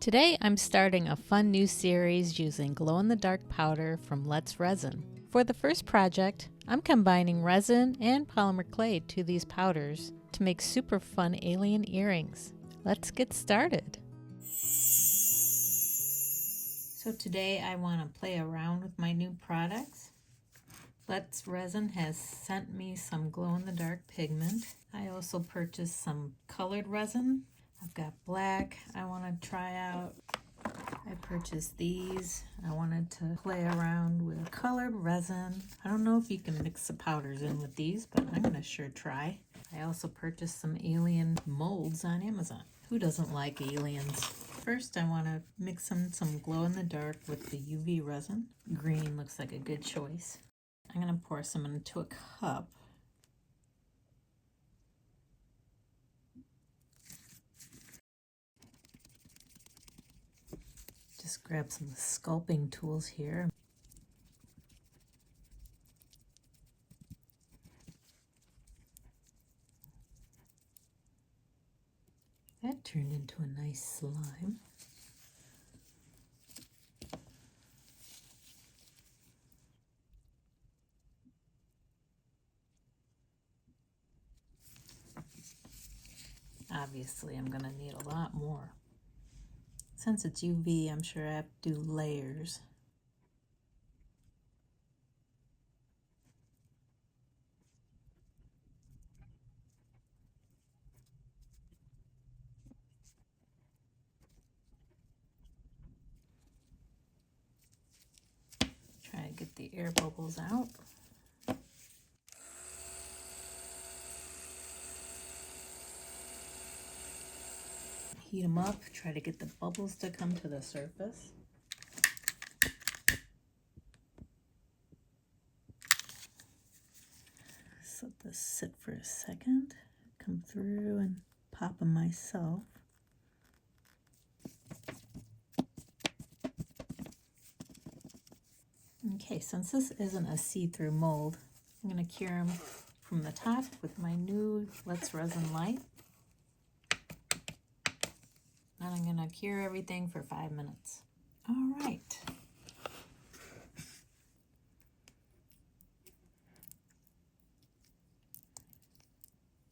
Today I'm starting a fun new series using glow-in-the-dark powder from Let's Resin. For the first project, I'm combining resin and polymer clay to these powders to make super fun alien earrings. Let's get started. So today I want to play around with my new products. Let's Resin has sent me some glow-in-the-dark pigment. I also purchased some colored resin. I've got black I want to try out. I purchased these. I wanted to play around with colored resin. I don't know if you can mix the powders in with these, but I'm going to sure try. I also purchased some alien molds on Amazon. Who doesn't like aliens? First, I want to mix in some glow-in-the-dark with the UV resin. Green looks like a good choice. I'm going to pour some into a cup. Just grab some sculpting tools here. That turned into a nice slime. Obviously, I'm going to need a lot more. Since it's UV, I'm sure I have to do layers. Try to get the air bubbles out. Heat them up, try to get the bubbles to come to the surface. Let this sit for a second. Come through and pop them myself. Okay, since this isn't a see-through mold, I'm going to cure them from the top with my new Let's Resin light. And I'm going to cure everything for 5 minutes. All right.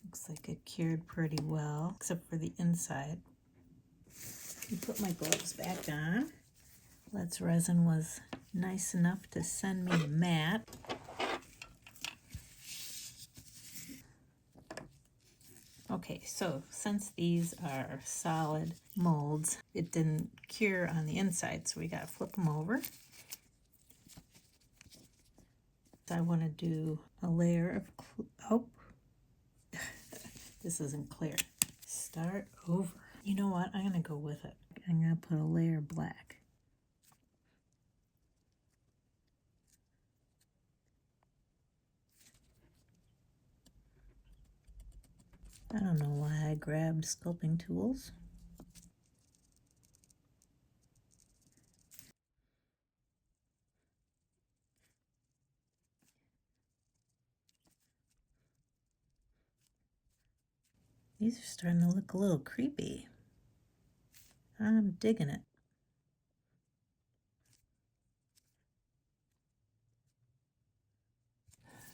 Looks like it cured pretty well, except for the inside. I put my gloves back on. Let's Resin was nice enough to send me a mat. Okay, so since these are solid molds, it didn't cure on the inside, so we gotta flip them over. I want to do a layer of this isn't clear. Start over. You know what? I'm gonna go with it. I'm gonna put a layer of black. I don't know why I grabbed sculpting tools. These are starting to look a little creepy. I'm digging it.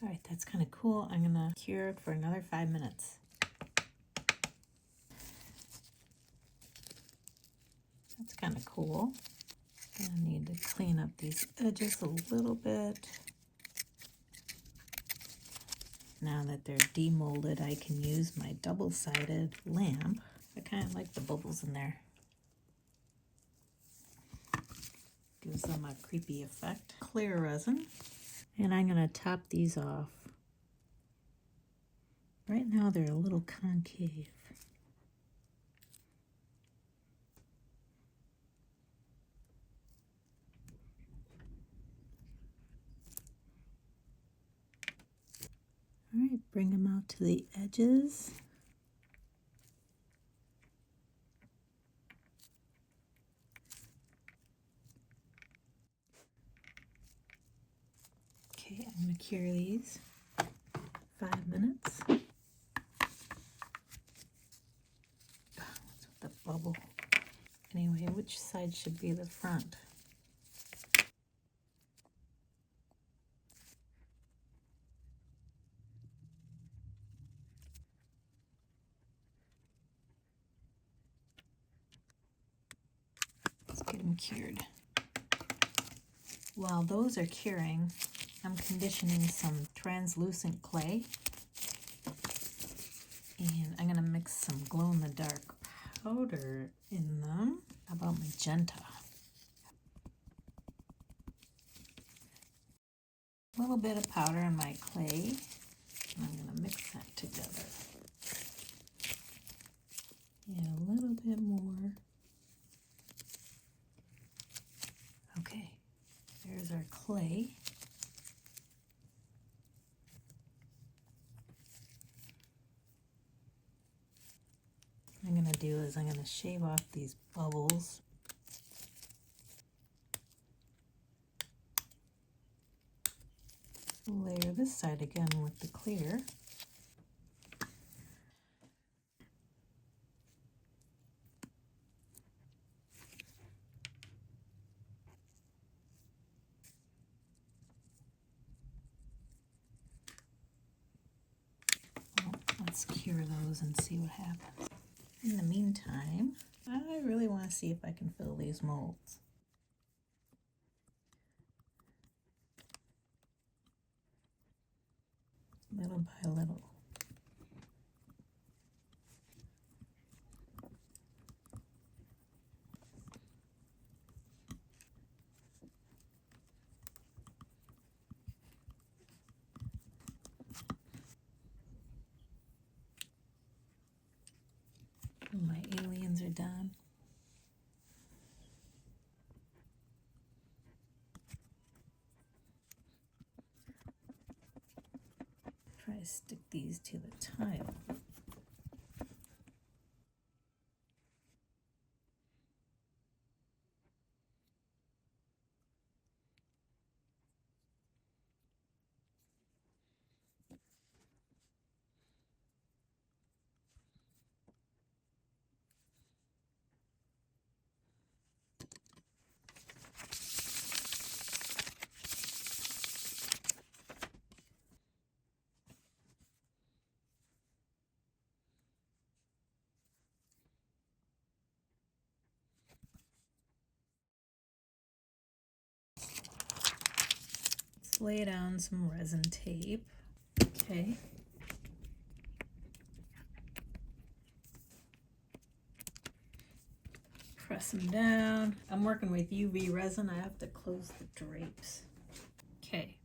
All right, that's kind of cool. I'm gonna cure it for another 5 minutes. That's kind of cool. I need to clean up these edges a little bit. Now that they're demolded, I can use my double-sided lamp. I kind of like the bubbles in there. Gives them a creepy effect. Clear resin. And I'm going to top these off. Right now they're a little concave. All right, bring them out to the edges. Okay, I'm going to cure these 5 minutes. What's with the bubble? Anyway, which side should be the front? Let's get them cured. While those are curing, I'm conditioning some translucent clay. And I'm gonna mix some glow-in-the-dark powder in them. How about magenta? A little bit of powder in my clay. And I'm gonna mix that together. Yeah, a little bit more. Okay, there's our clay. What I'm going to do is I'm going to shave off these bubbles. Layer this side again with the clear. Well, let's cure those and see what happens. In the meantime, I really want to see if I can fill these molds. Little by little. Oh, my aliens are done. Try to stick these to the tile. Let's lay down some resin tape. Okay. Press them down. I'm working with UV resin. I have to close the drapes. Okay.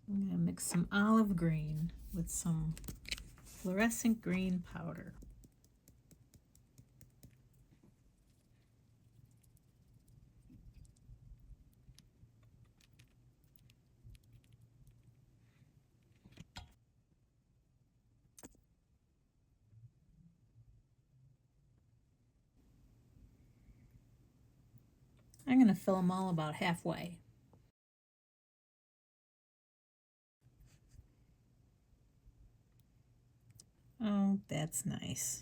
I'm going to mix some olive green with some fluorescent green powder. I'm going to fill them all about halfway. Oh, that's nice.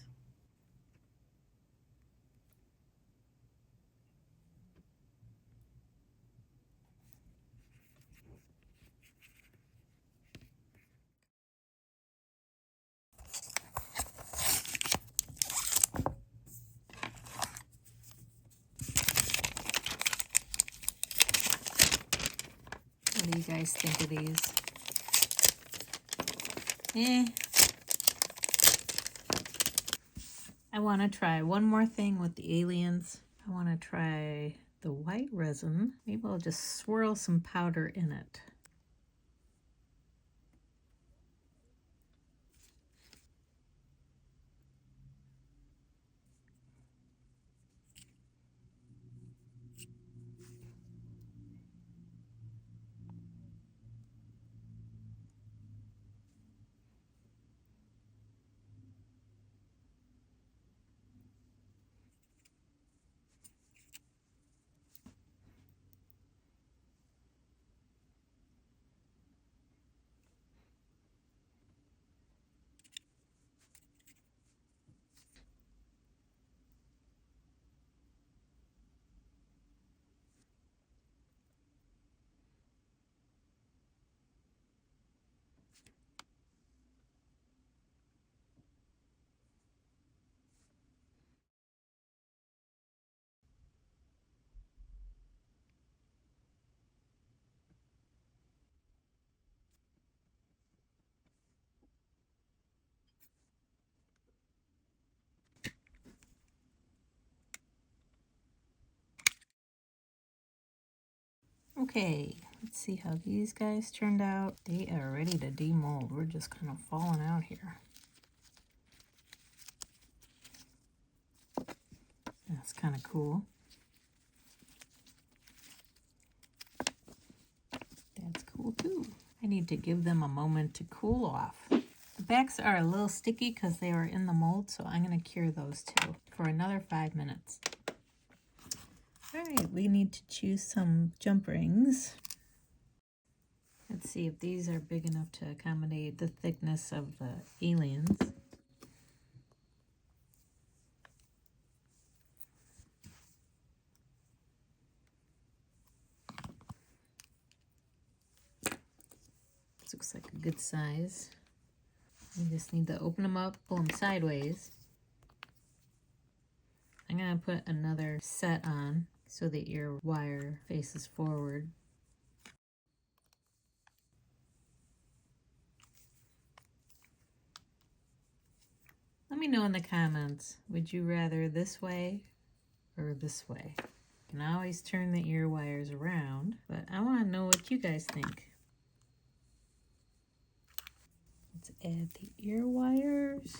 What do you guys think of these? I want to try one more thing with the aliens. I want to try the white resin. Maybe I'll just swirl some powder in it. Okay, let's see how these guys turned out. They are ready to demold. We're just kind of falling out here. That's kind of cool. That's cool too. I need to give them a moment to cool off. The backs are a little sticky because they are in the mold, so I'm going to cure those too for another 5 minutes. All right, we need to choose some jump rings. Let's see if these are big enough to accommodate the thickness of the aliens. This looks like a good size. You just need to open them up, pull them sideways. I'm going to put another set on so that your wire faces forward. Let me know in the comments, would you rather this way or this way? You can always turn the ear wires around, but I want to know what you guys think. Let's add the ear wires.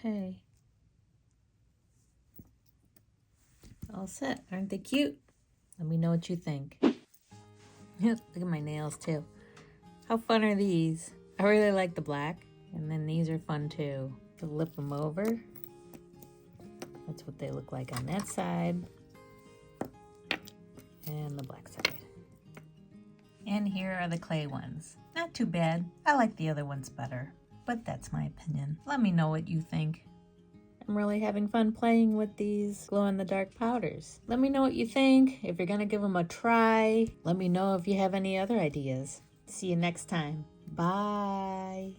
Okay. All set. Aren't they cute? Let me know what you think. Look at my nails too. How fun are these? I really like the black. And then these are fun too. Flip them over. That's what they look like on that side. And the black side. And here are the clay ones. Not too bad. I like the other ones better. But that's my opinion. Let me know what you think. I'm really having fun playing with these glow-in-the-dark powders. Let me know what you think. If you're gonna give them a try, let me know if you have any other ideas. See you next time. Bye.